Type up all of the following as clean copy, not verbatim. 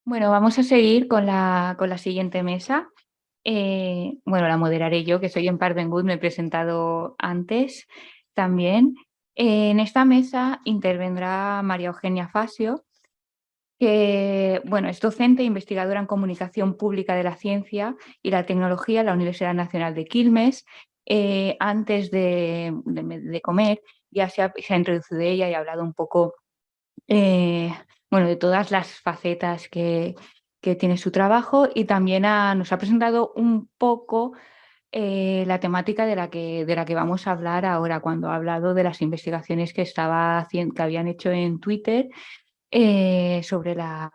Bueno, vamos a seguir con la siguiente mesa. Bueno, la moderaré yo, que soy en Parvengut, me he presentado antes también. En esta mesa intervendrá María Eugenia Fasio, que bueno, es docente e investigadora en comunicación pública de la ciencia y la tecnología en la Universidad Nacional de Quilmes. Antes de comer ya se ha introducido ella y ha hablado un poco eh, bueno, de todas las facetas que tiene su trabajo y también nos ha presentado un poco la temática de la que vamos a hablar ahora, cuando ha hablado de las investigaciones que habían hecho en Twitter sobre la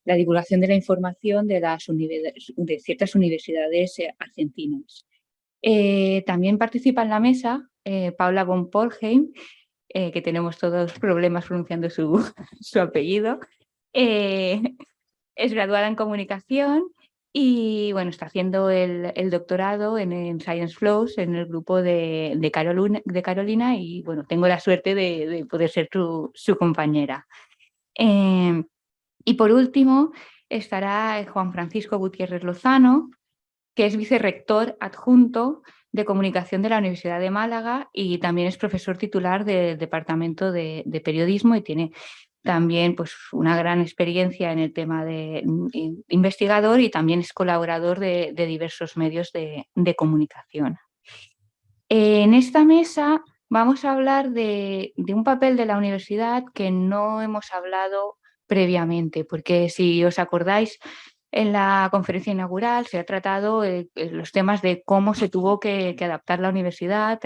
divulgación de la información de ciertas universidades argentinas. También participa en la mesa Paula von Polheim, que tenemos todos problemas pronunciando su apellido. Eh, es graduada en comunicación y bueno, está haciendo el doctorado en Science Flows en el grupo de Carolina y bueno, tengo la suerte de poder ser su compañera. Eh, y por último estará Juan Francisco Gutiérrez Lozano, que es vicerrector adjunto de comunicación de la Universidad de Málaga y también es profesor titular del Departamento de Periodismo y tiene también pues, una gran experiencia en el tema de investigador y también es colaborador de diversos medios de comunicación. En esta mesa vamos a hablar de un papel de la universidad que no hemos hablado previamente, porque si os acordáis, en la conferencia inaugural se ha tratado los temas de cómo se tuvo que adaptar la universidad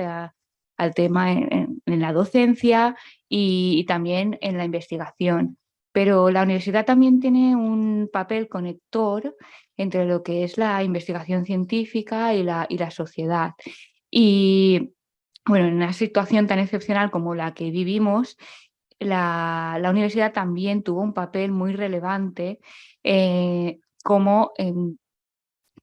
al tema en la docencia y también en la investigación. Pero la universidad también tiene un papel conector entre lo que es la investigación científica y la sociedad. Y bueno, en una situación tan excepcional como la que vivimos, la universidad también tuvo un papel muy relevante como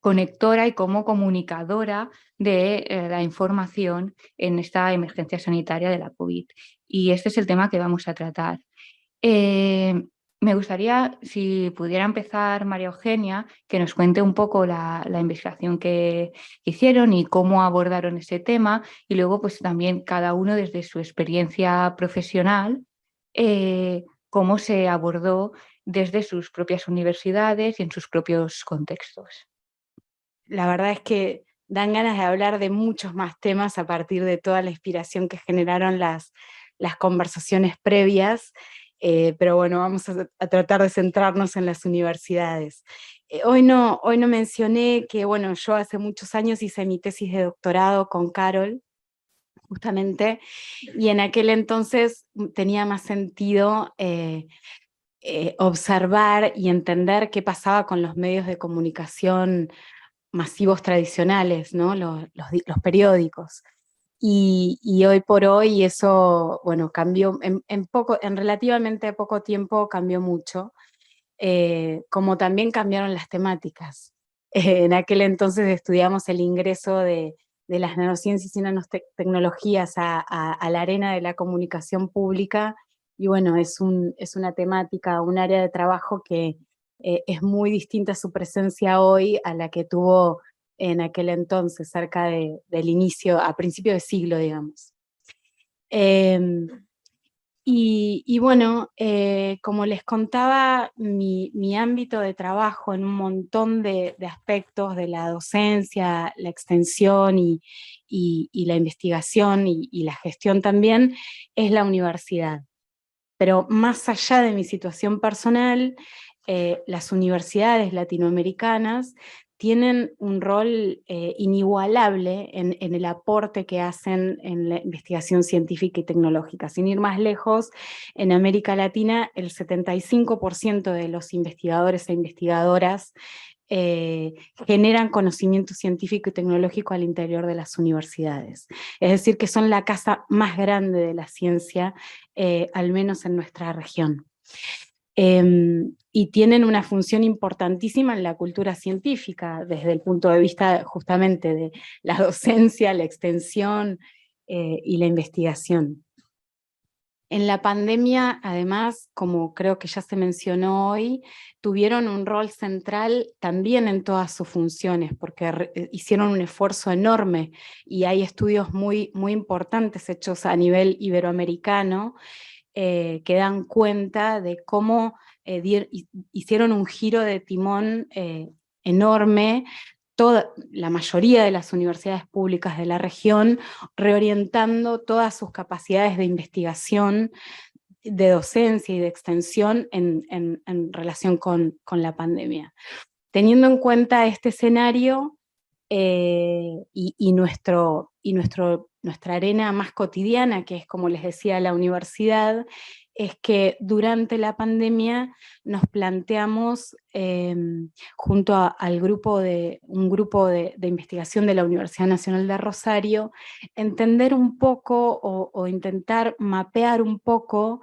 conectora y como comunicadora de la información en esta emergencia sanitaria de la COVID. Y este es el tema que vamos a tratar. Eh, Me gustaría, si pudiera empezar María Eugenia, que nos cuente un poco la investigación que hicieron y cómo abordaron ese tema, y luego pues también cada uno desde su experiencia profesional, cómo se abordó desde sus propias universidades y en sus propios contextos. La verdad es que dan ganas de hablar de muchos más temas a partir de toda la inspiración que generaron las conversaciones previas, pero bueno, vamos a tratar de centrarnos en las universidades. Hoy no mencioné que, bueno, yo hace muchos años hice mi tesis de doctorado con Carol, justamente, y en aquel entonces tenía más sentido observar y entender qué pasaba con los medios de comunicación masivos tradicionales, ¿no? Los periódicos. Y hoy por hoy eso, bueno, cambió, en relativamente poco tiempo cambió mucho, como también cambiaron las temáticas. En aquel entonces estudiamos el ingreso de las nanociencias y nanotecnologías a la arena de la comunicación pública, y bueno, es una temática, un área de trabajo que es muy distinta su presencia hoy a la que tuvo en aquel entonces, cerca del inicio, a principio de siglo, digamos. Y bueno, como les contaba, mi ámbito de trabajo en un montón de aspectos de la docencia, la extensión y la investigación y la gestión también, es la universidad. Pero más allá de mi situación personal, las universidades latinoamericanas tienen un rol inigualable en el aporte que hacen en la investigación científica y tecnológica. Sin ir más lejos, en América Latina el 75% de los investigadores e investigadoras generan conocimiento científico y tecnológico al interior de las universidades. Es decir, que son la casa más grande de la ciencia, al menos en nuestra región. Y tienen una función importantísima en la cultura científica, desde el punto de vista justamente de la docencia, la extensión y la investigación. En la pandemia, además, como creo que ya se mencionó hoy, tuvieron un rol central también en todas sus funciones, porque hicieron un esfuerzo enorme y hay estudios muy, muy importantes hechos a nivel iberoamericano que dan cuenta de cómo hicieron un giro de timón enorme. La mayoría de las universidades públicas de la región, reorientando todas sus capacidades de investigación, de docencia y de extensión en relación con la pandemia. Teniendo en cuenta este escenario nuestra arena más cotidiana, que es, como les decía, la universidad, es que durante la pandemia nos planteamos, junto al un grupo de investigación de la Universidad Nacional de Rosario, entender un poco o intentar mapear un poco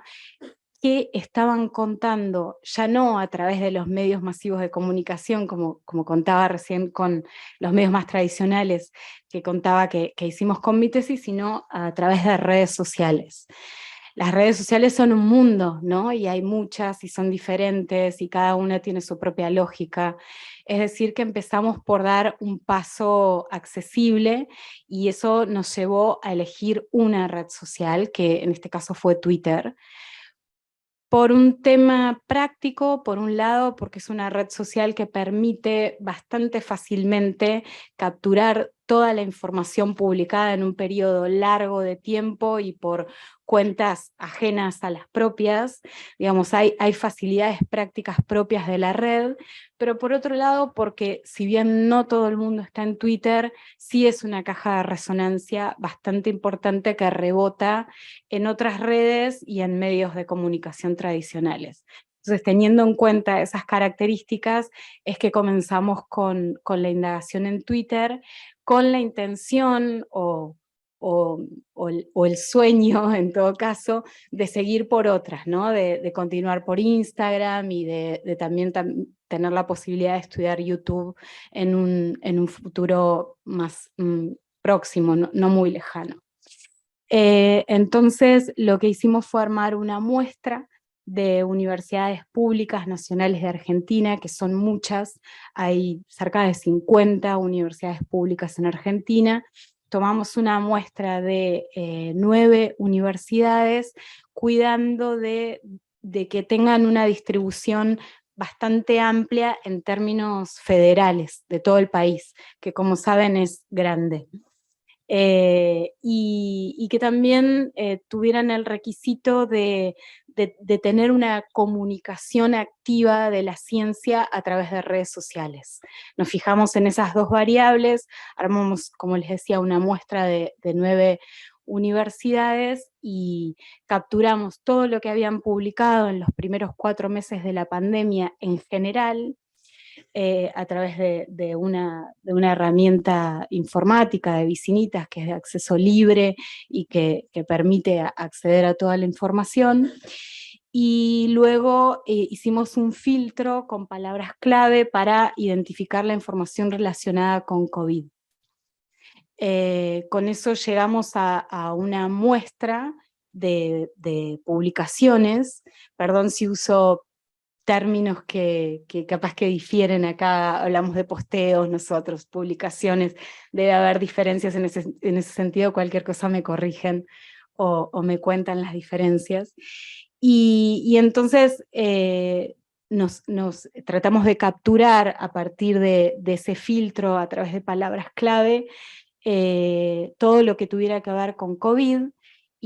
que estaban contando, ya no a través de los medios masivos de comunicación, como contaba recién con los medios más tradicionales que contaba que hicimos con mi tesis, sino a través de redes sociales. Las redes sociales son un mundo, ¿no? Y hay muchas y son diferentes y cada una tiene su propia lógica. Es decir, que empezamos por dar un paso accesible y eso nos llevó a elegir una red social, que en este caso fue Twitter, por un tema práctico, por un lado, porque es una red social que permite bastante fácilmente capturar toda la información publicada en un periodo largo de tiempo y por cuentas ajenas a las propias. Digamos, hay facilidades prácticas propias de la red, pero por otro lado, porque si bien no todo el mundo está en Twitter, sí es una caja de resonancia bastante importante que rebota en otras redes y en medios de comunicación tradicionales. Entonces, teniendo en cuenta esas características, es que comenzamos con la indagación en Twitter, con la intención o el sueño, en todo caso, de seguir por otras, ¿no? De continuar por Instagram y de también tener la posibilidad de estudiar YouTube en un futuro más próximo, no muy lejano. Entonces, lo que hicimos fue armar una muestra de universidades públicas nacionales de Argentina, que son muchas, hay cerca de 50 universidades públicas en Argentina. Tomamos una muestra de 9 universidades, cuidando de que tengan una distribución bastante amplia en términos federales de todo el país, que como saben es grande. Y que también tuvieran el requisito de tener una comunicación activa de la ciencia a través de redes sociales. Nos fijamos en esas dos variables, armamos, como les decía, una muestra de 9 universidades y capturamos todo lo que habían publicado en los primeros 4 meses de la pandemia en general, a través de una herramienta informática de Vicinitas, que es de acceso libre y que permite acceder a toda la información. Y luego hicimos un filtro con palabras clave para identificar la información relacionada con COVID. Con eso llegamos a una muestra de publicaciones, perdón si uso términos que capaz que difieren acá, hablamos de posteos nosotros, publicaciones, debe haber diferencias en ese sentido, cualquier cosa me corrigen o me cuentan las diferencias. Y entonces nos tratamos de capturar a partir de ese filtro, a través de palabras clave, todo lo que tuviera que ver con COVID,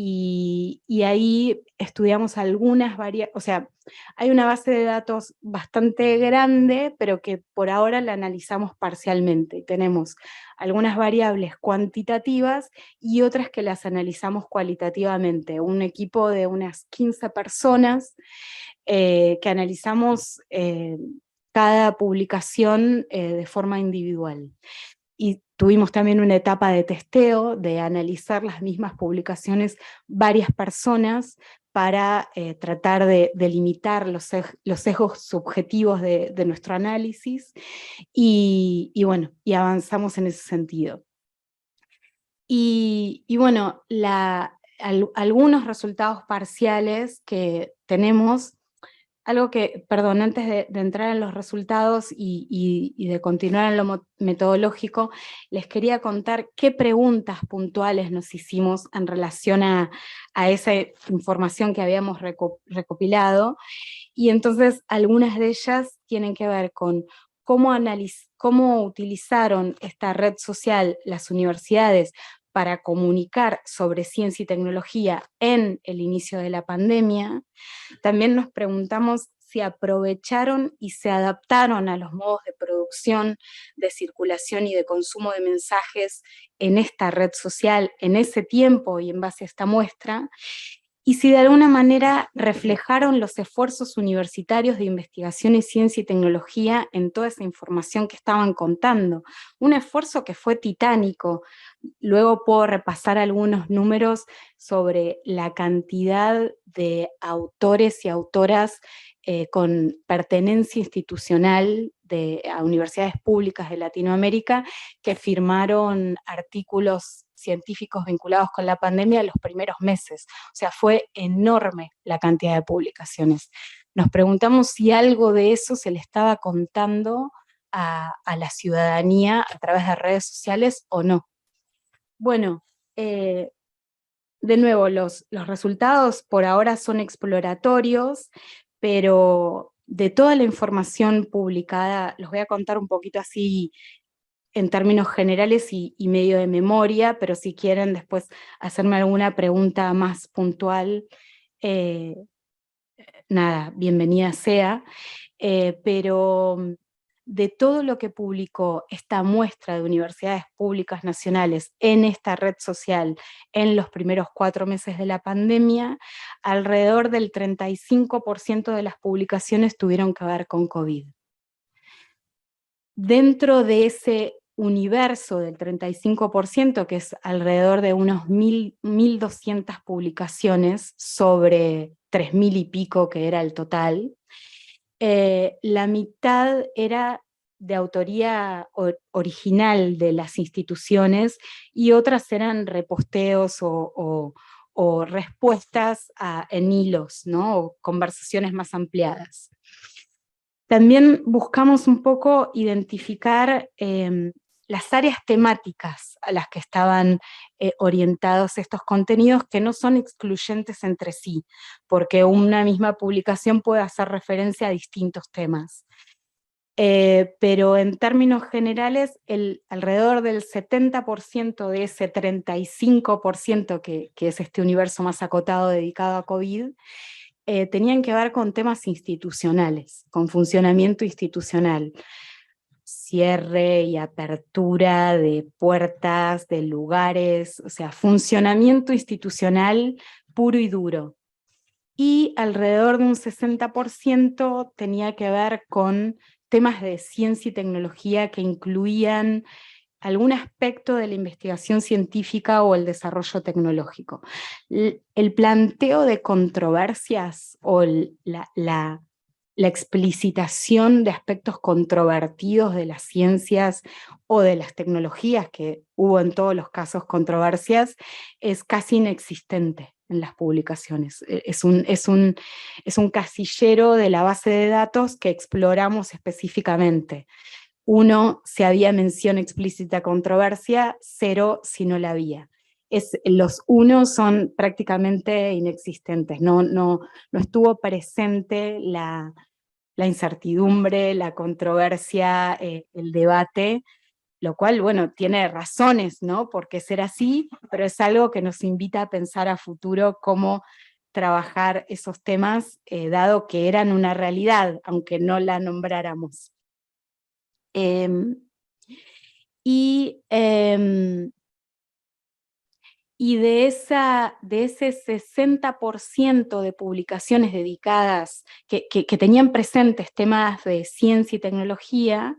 y ahí estudiamos algunas variables, o sea, hay una base de datos bastante grande, pero que por ahora la analizamos parcialmente. Tenemos algunas variables cuantitativas y otras que las analizamos cualitativamente. Un equipo de unas 15 personas que analizamos cada publicación de forma individual. Y tuvimos también una etapa de testeo, de analizar las mismas publicaciones varias personas para tratar de limitar los sesgos subjetivos de nuestro análisis, y bueno, y avanzamos en ese sentido. Y bueno, algunos resultados parciales que tenemos. Algo que, perdón, antes de entrar en los resultados y de continuar en lo metodológico, les quería contar qué preguntas puntuales nos hicimos en relación a esa información que habíamos recopilado, y entonces algunas de ellas tienen que ver con cómo utilizaron esta red social las universidades para comunicar sobre ciencia y tecnología en el inicio de la pandemia. También nos preguntamos si aprovecharon y se adaptaron a los modos de producción, de circulación y de consumo de mensajes en esta red social, en ese tiempo y en base a esta muestra, y si de alguna manera reflejaron los esfuerzos universitarios de investigación y ciencia y tecnología en toda esa información que estaban contando. Un esfuerzo que fue titánico. Luego puedo repasar algunos números sobre la cantidad de autores y autoras con pertenencia institucional a universidades públicas de Latinoamérica que firmaron artículos científicos vinculados con la pandemia en los primeros meses. O sea, fue enorme la cantidad de publicaciones. Nos preguntamos si algo de eso se le estaba contando a la ciudadanía a través de redes sociales o no. Bueno, de nuevo, los resultados por ahora son exploratorios, pero de toda la información publicada, los voy a contar un poquito así en términos generales y medio de memoria, pero si quieren después hacerme alguna pregunta más puntual, nada, bienvenida sea. Pero de todo lo que publicó esta muestra de universidades públicas nacionales en esta red social en los primeros 4 meses de la pandemia, alrededor del 35% de las publicaciones tuvieron que ver con COVID. Dentro de ese universo del 35%, que es alrededor de unos 1.200 publicaciones sobre 3.000 y pico que era el total, la mitad era de autoría original de las instituciones y otras eran reposteos o respuestas en hilos, ¿no? O conversaciones más ampliadas. También buscamos un poco identificar las áreas temáticas a las que estaban orientados estos contenidos, que no son excluyentes entre sí, porque una misma publicación puede hacer referencia a distintos temas. Pero en términos generales, alrededor del 70% de ese 35% que es este universo más acotado dedicado a COVID, tenían que ver con temas institucionales, con funcionamiento institucional, cierre y apertura de puertas, de lugares, o sea, funcionamiento institucional puro y duro. Y alrededor de un 60% tenía que ver con temas de ciencia y tecnología que incluían algún aspecto de la investigación científica o el desarrollo tecnológico. El planteo de controversias o la explicitación de aspectos controvertidos de las ciencias o de las tecnologías, que hubo en todos los casos controversias, es casi inexistente en las publicaciones. Es un casillero de la base de datos que exploramos específicamente. 1, si había mención explícita controversia; 0, si no la había. Los 1 son prácticamente inexistentes, no estuvo presente la incertidumbre, la controversia, el debate, lo cual, bueno, tiene razones, ¿no?, por qué ser así, pero es algo que nos invita a pensar a futuro cómo trabajar esos temas, dado que eran una realidad, aunque no la nombráramos. Y de ese 60% de publicaciones dedicadas, que tenían presentes temas de ciencia y tecnología,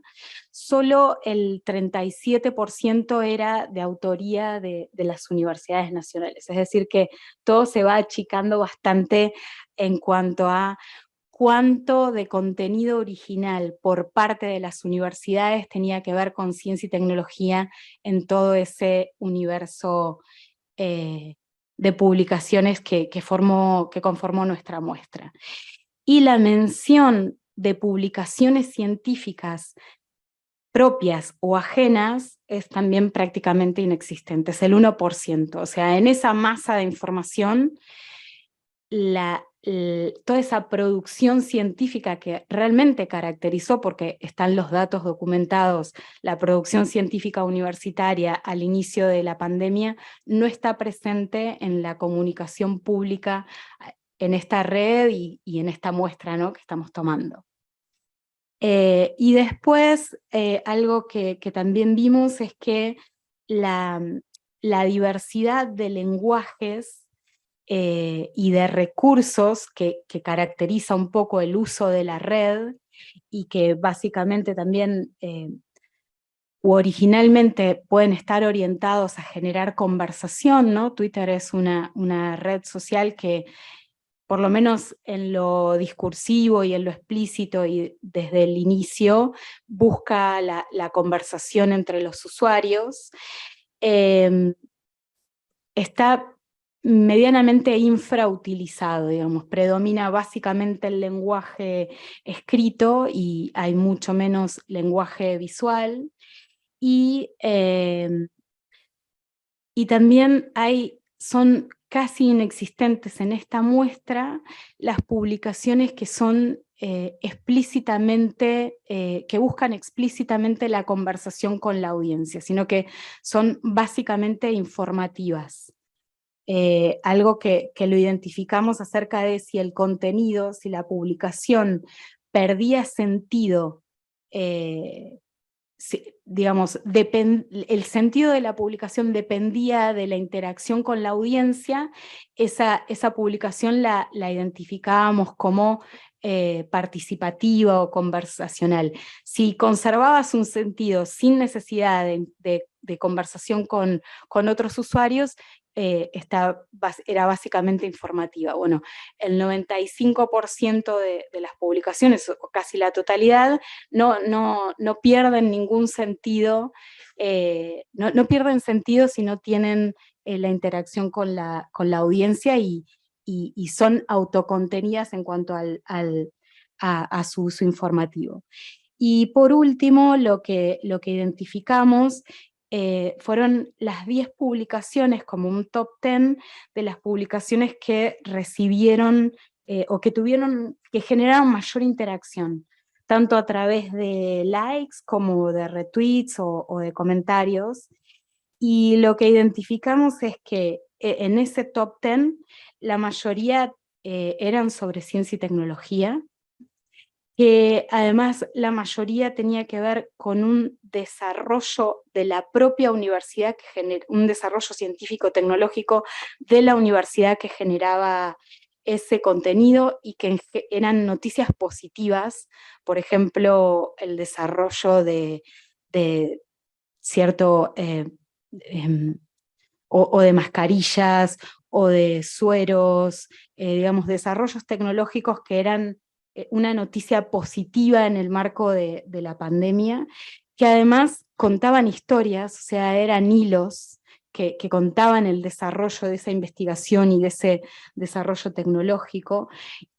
solo el 37% era de autoría de las universidades nacionales. Es decir, que todo se va achicando bastante en cuanto a cuánto de contenido original por parte de las universidades tenía que ver con ciencia y tecnología en todo ese universo de publicaciones que conformó nuestra muestra. Y la mención de publicaciones científicas propias o ajenas es también prácticamente inexistente, es el 1%. O sea, en esa masa de información, toda esa producción científica que realmente caracterizó, porque están los datos documentados, la producción científica universitaria al inicio de la pandemia, no está presente en la comunicación pública en esta red y en esta muestra, ¿no?, que estamos tomando. Y después, algo que también vimos es que la diversidad de lenguajes y de recursos que caracteriza un poco el uso de la red, y que básicamente también u originalmente pueden estar orientados a generar conversación, ¿no? Twitter es una red social que, por lo menos en lo discursivo y en lo explícito y desde el inicio, busca la conversación entre los usuarios. Está medianamente infrautilizado, digamos, predomina básicamente el lenguaje escrito y hay mucho menos lenguaje visual. Y también son casi inexistentes en esta muestra las publicaciones que son explícitamente, que buscan explícitamente la conversación con la audiencia, sino que son básicamente informativas. Algo que lo identificamos acerca de si el contenido, si la publicación perdía sentido, digamos, el sentido de la publicación dependía de la interacción con la audiencia, esa publicación la identificábamos como participativa o conversacional. Si conservabas un sentido sin necesidad de conversación con otros usuarios, era básicamente informativa. Bueno, el 95% de las publicaciones, o casi la totalidad, no pierden ningún sentido, no pierden sentido si no tienen la interacción con la audiencia y son autocontenidas en cuanto a su uso informativo. Y por último, lo que identificamos fueron las 10 publicaciones, como un top 10 de las publicaciones que recibieron o que generaron mayor interacción, tanto a través de likes como de retweets o de comentarios. Y lo que identificamos es que en ese top 10 la mayoría eran sobre ciencia y tecnología, que además la mayoría tenía que ver con un desarrollo de la propia universidad, un desarrollo científico-tecnológico de la universidad que generaba ese contenido, y que eran noticias positivas, por ejemplo, el desarrollo de cierto, o de mascarillas, o de sueros, digamos, desarrollos tecnológicos que eran una noticia positiva en el marco de la pandemia, que además contaban historias, o sea, eran hilos que contaban el desarrollo de esa investigación y de ese desarrollo tecnológico.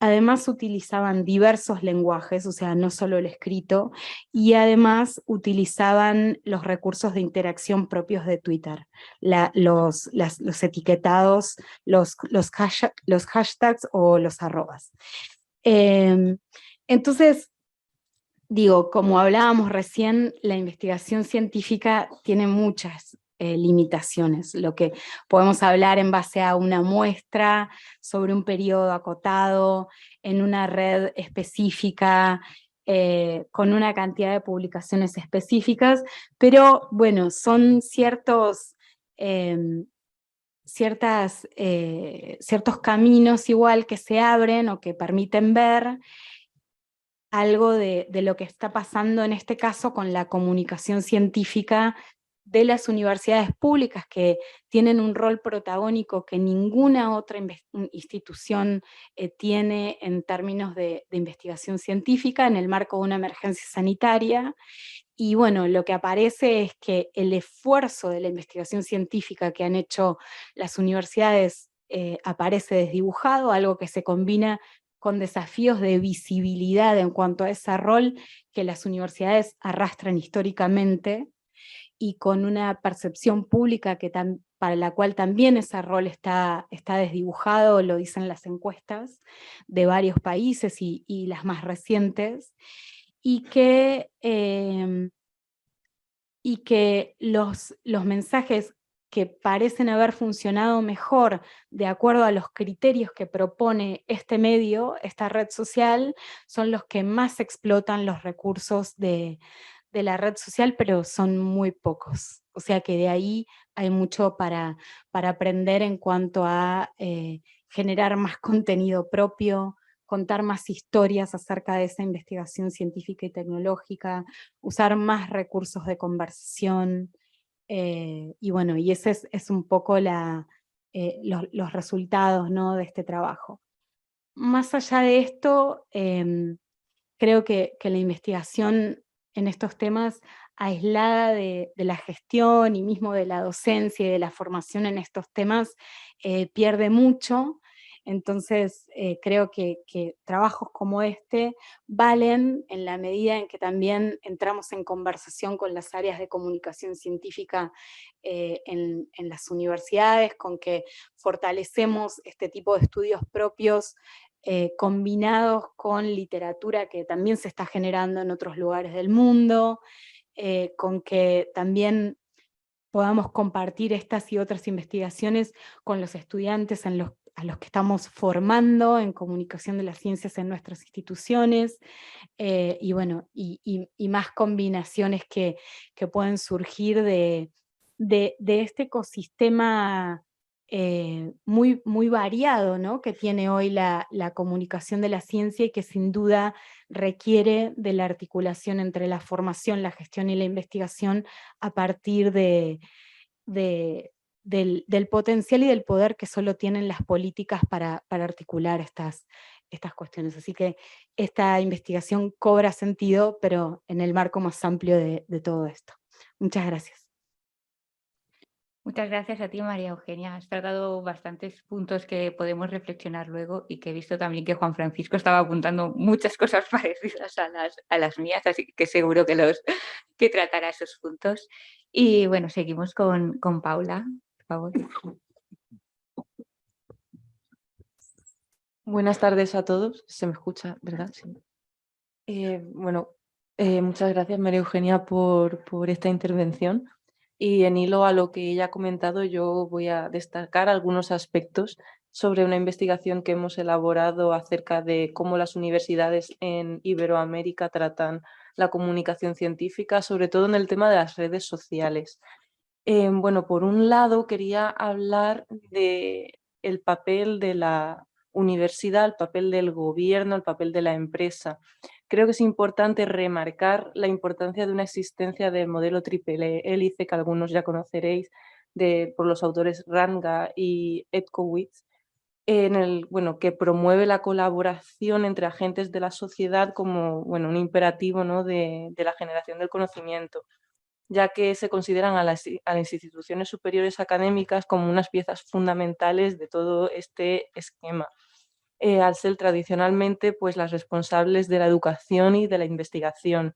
Además utilizaban diversos lenguajes, o sea, no solo el escrito, y además utilizaban los recursos de interacción propios de Twitter, los etiquetados, los hashtags o los arrobas. Entonces, digo, como hablábamos recién, la investigación científica tiene muchas limitaciones. Lo que podemos hablar en base a una muestra, sobre un periodo acotado, en una red específica, con una cantidad de publicaciones específicas, pero bueno, son ciertos caminos igual que se abren o que permiten ver algo de lo que está pasando en este caso con la comunicación científica de las universidades públicas, que tienen un rol protagónico que ninguna otra institución tiene en términos de investigación científica en el marco de una emergencia sanitaria. Y bueno, lo que aparece es que el esfuerzo de la investigación científica que han hecho las universidades aparece desdibujado, algo que se combina con desafíos de visibilidad en cuanto a ese rol que las universidades arrastran históricamente, y con una percepción pública para la cual también ese rol está desdibujado, lo dicen las encuestas de varios países y las más recientes, y que los mensajes que parecen haber funcionado mejor de acuerdo a los criterios que propone este medio, esta red social, son los que más explotan los recursos de la red social, pero son muy pocos. O sea que de ahí hay mucho para aprender en cuanto a generar más contenido propio, contar más historias acerca de esa investigación científica y tecnológica, usar más recursos de conversación, y bueno, y ese es un poco los resultados, ¿no?, de este trabajo. Más allá de esto, creo que la investigación en estos temas, aislada de la gestión y mismo de la docencia y de la formación en estos temas, pierde mucho. Entonces, creo que trabajos como este valen en la medida en que también entramos en conversación con las áreas de comunicación científica en las universidades, con que fortalecemos este tipo de estudios propios combinados con literatura que también se está generando en otros lugares del mundo, con que también podamos compartir estas y otras investigaciones con los estudiantes a los que estamos formando en comunicación de las ciencias en nuestras instituciones, y bueno, y más combinaciones que pueden surgir de este ecosistema muy, muy variado, ¿no?, que tiene hoy la comunicación de la ciencia, y que sin duda requiere de la articulación entre la formación, la gestión y la investigación a partir del potencial y del poder que solo tienen las políticas para articular estas cuestiones. Así que esta investigación cobra sentido, pero en el marco más amplio de todo esto. Muchas gracias. Muchas gracias a ti, María Eugenia. Has tratado bastantes puntos que podemos reflexionar luego, y que he visto también que Juan Francisco estaba apuntando muchas cosas parecidas a las mías, así que seguro que tratará esos puntos. Y bueno, seguimos con Paula, por favor. Buenas tardes a todos. Se me escucha, ¿verdad? Sí. Muchas gracias, María Eugenia, por esta intervención. Y en hilo a lo que ella ha comentado, yo voy a destacar algunos aspectos sobre una investigación que hemos elaborado acerca de cómo las universidades en Iberoamérica tratan la comunicación científica, sobre todo en el tema de las redes sociales. Por un lado, quería hablar del papel de la universidad, el papel del gobierno, el papel de la empresa. Creo que es importante remarcar la importancia de una existencia del modelo triple hélice, que algunos ya conoceréis, por los autores Ranga y Edkowitz, que promueve la colaboración entre agentes de la sociedad como un imperativo, ¿no?, de la generación del conocimiento, ya que se consideran a las instituciones superiores académicas como unas piezas fundamentales de todo este esquema, al ser tradicionalmente pues, las responsables de la educación y de la investigación.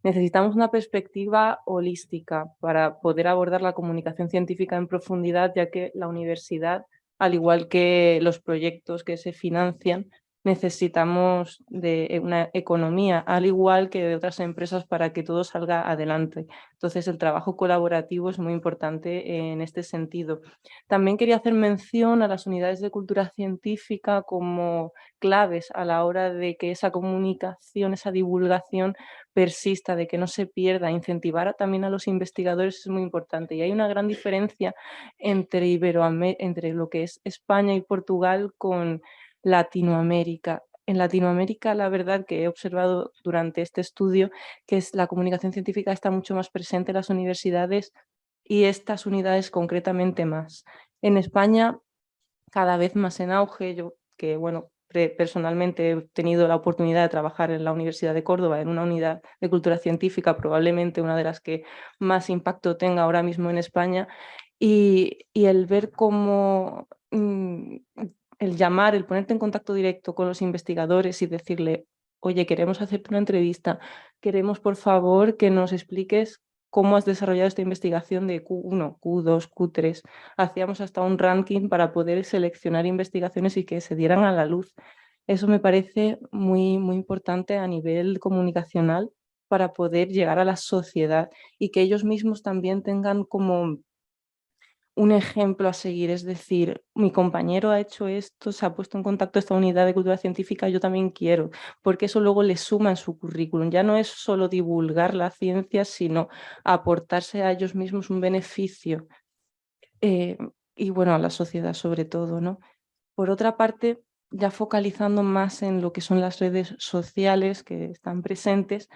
Necesitamos una perspectiva holística para poder abordar la comunicación científica en profundidad, ya que la universidad, al igual que los proyectos que se financian, necesitamos de una economía, al igual que de otras empresas, para que todo salga adelante. Entonces, el trabajo colaborativo es muy importante en este sentido. También quería hacer mención a las unidades de cultura científica como claves a la hora de que esa comunicación, esa divulgación persista, de que no se pierda. Incentivar también a los investigadores es muy importante. Y hay una gran diferencia entre entre lo que es España y Portugal con Latinoamérica. En Latinoamérica, la verdad que he observado durante este estudio que la comunicación científica está mucho más presente en las universidades, y estas unidades concretamente más. En España, cada vez más en auge. Yo, que personalmente he tenido la oportunidad de trabajar en la Universidad de Córdoba, en una unidad de cultura científica, probablemente una de las que más impacto tenga ahora mismo en España, y el ver cómo el llamar, el ponerte en contacto directo con los investigadores y decirle, oye, queremos hacerte una entrevista, queremos por favor que nos expliques cómo has desarrollado esta investigación de Q1, Q2, Q3. Hacíamos hasta un ranking para poder seleccionar investigaciones y que se dieran a la luz. Eso me parece muy, muy importante a nivel comunicacional para poder llegar a la sociedad y que ellos mismos también tengan como un ejemplo a seguir, es decir, mi compañero ha hecho esto, se ha puesto en contacto esta unidad de cultura científica, yo también quiero, porque eso luego le suma en su currículum. Ya no es solo divulgar la ciencia, sino aportarse a ellos mismos un beneficio y bueno, a la sociedad sobre todo, ¿no? Por otra parte, ya focalizando más en lo que son las redes sociales que están presentes,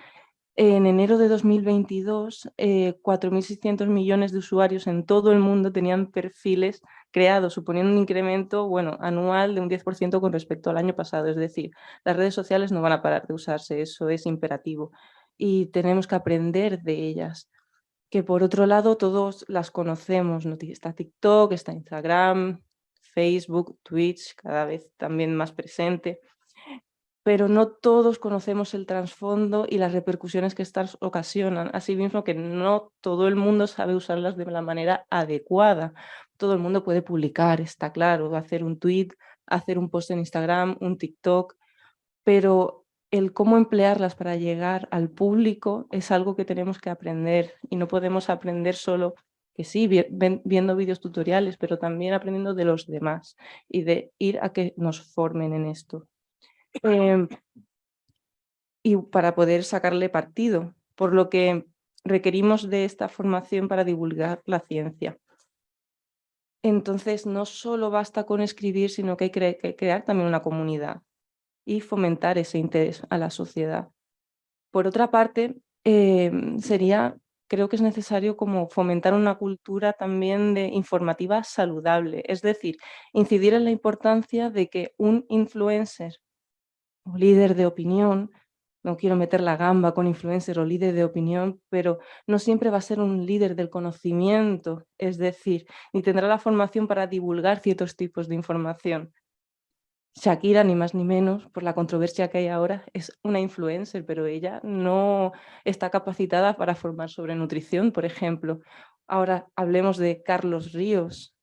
en enero de 2022, 4.600 millones de usuarios en todo el mundo tenían perfiles creados, suponiendo un incremento anual de un 10% con respecto al año pasado. Es decir, las redes sociales no van a parar de usarse, eso es imperativo. Y tenemos que aprender de ellas. Que por otro lado todos las conocemos, ¿no? Está TikTok, está Instagram, Facebook, Twitch, cada vez también más presente, pero no todos conocemos el trasfondo y las repercusiones que estas ocasionan. Asimismo que no todo el mundo sabe usarlas de la manera adecuada. Todo el mundo puede publicar, está claro, hacer un tweet, hacer un post en Instagram, un TikTok, pero el cómo emplearlas para llegar al público es algo que tenemos que aprender y no podemos aprender solo, que sí, viendo vídeos tutoriales, pero también aprendiendo de los demás y de ir a que nos formen en esto. Y para poder sacarle partido, por lo que requerimos de esta formación para divulgar la ciencia. Entonces, no solo basta con escribir, sino que hay que crear también una comunidad y fomentar ese interés a la sociedad. Por otra parte, creo que es necesario como fomentar una cultura también informativa saludable, es decir, incidir en la importancia de que un influencer o líder de opinión, no quiero meter la gamba con influencer o líder de opinión, pero no siempre va a ser un líder del conocimiento, es decir, ni tendrá la formación para divulgar ciertos tipos de información. Shakira, ni más ni menos, por la controversia que hay ahora, es una influencer, pero ella no está capacitada para formar sobre nutrición, por ejemplo. Ahora hablemos de Carlos Ríos.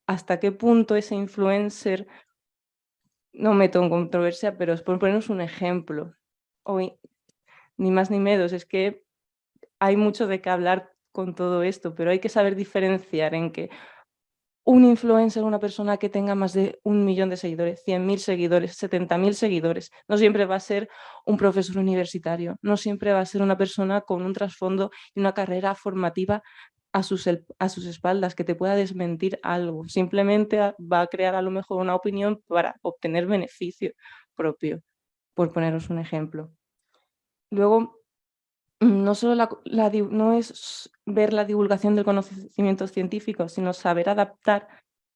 ¿Hasta qué punto ese influencer, no meto en controversia, pero es por ponernos un ejemplo, ni más ni menos, es que hay mucho de qué hablar con todo esto, pero hay que saber diferenciar en que un influencer, una persona que tenga más de 1 millón de seguidores, 100.000 seguidores, 70.000 seguidores, no siempre va a ser un profesor universitario, no siempre va a ser una persona con un trasfondo y una carrera formativa a sus espaldas que te pueda desmentir algo. Simplemente va a crear a lo mejor una opinión para obtener beneficio propio, por poneros un ejemplo. Luego, no solo no es ver la divulgación del conocimiento científico, sino saber adaptar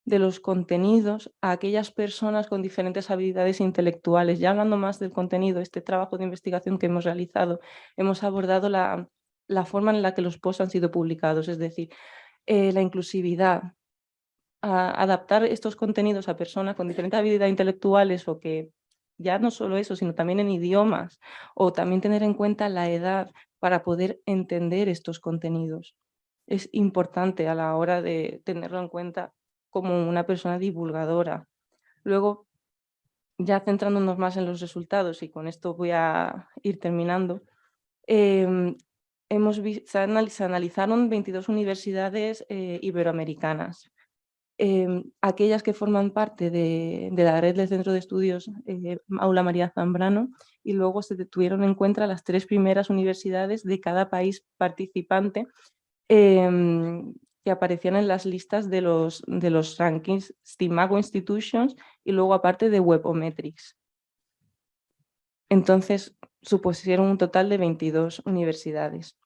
de los contenidos a aquellas personas con diferentes habilidades intelectuales. Ya hablando más del contenido, este trabajo de investigación que hemos realizado, hemos abordado la forma en la que los posts han sido publicados, es decir, la inclusividad, adaptar estos contenidos a personas con diferentes habilidades intelectuales o que ya no solo eso, sino también en idiomas, o también tener en cuenta la edad para poder entender estos contenidos. Es importante a la hora de tenerlo en cuenta como una persona divulgadora. Luego, ya centrándonos más en los resultados, y con esto voy a ir terminando, se analizaron 22 universidades iberoamericanas. Aquellas que forman parte de la red del Centro de Estudios Aula María Zambrano, y luego se tuvieron en cuenta las 3 primeras universidades de cada país participante que aparecían en las listas de los rankings Stimago Institutions y luego aparte de Webometrics. Entonces supusieron un total de 22 universidades.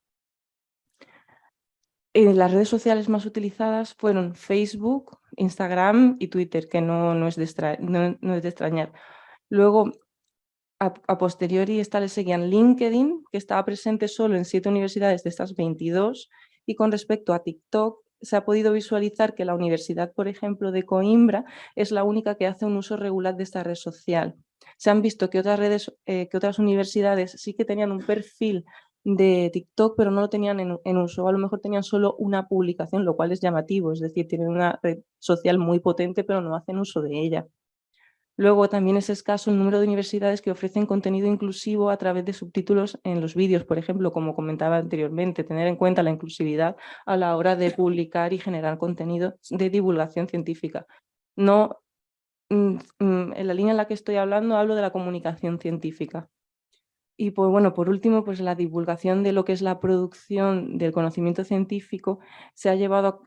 Las redes sociales más utilizadas fueron Facebook, Instagram y Twitter, que no es de extrañar. Luego, a posteriori, le seguían LinkedIn, que estaba presente solo en 7 universidades de estas 22, y con respecto a TikTok, se ha podido visualizar que la Universidad, por ejemplo, de Coimbra es la única que hace un uso regular de esta red social. Se han visto que otras universidades sí que tenían un perfil de TikTok, pero no lo tenían en uso. A lo mejor tenían solo una publicación, lo cual es llamativo, es decir, tienen una red social muy potente, pero no hacen uso de ella. Luego también es escaso el número de universidades que ofrecen contenido inclusivo a través de subtítulos en los vídeos, por ejemplo, como comentaba anteriormente, tener en cuenta la inclusividad a la hora de publicar y generar contenido de divulgación científica. No, en la línea en la que estoy hablando, hablo de la comunicación científica. Y pues bueno, por último, pues la divulgación de lo que es la producción del conocimiento científico se lleva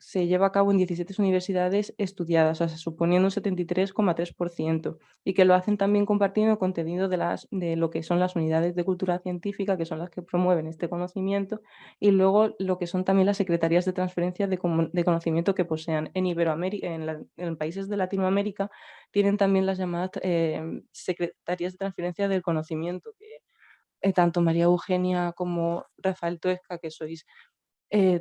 a cabo en 17 universidades estudiadas, o sea, suponiendo un 73,3%, y que lo hacen también compartiendo contenido de lo que son las unidades de cultura científica, que son las que promueven este conocimiento, y luego lo que son también las secretarías de transferencia de conocimiento que posean. En Iberoamérica, en países de Latinoamérica, tienen también las llamadas secretarías de transferencia del conocimiento, que tanto María Eugenia como Rafael Toesca, que sois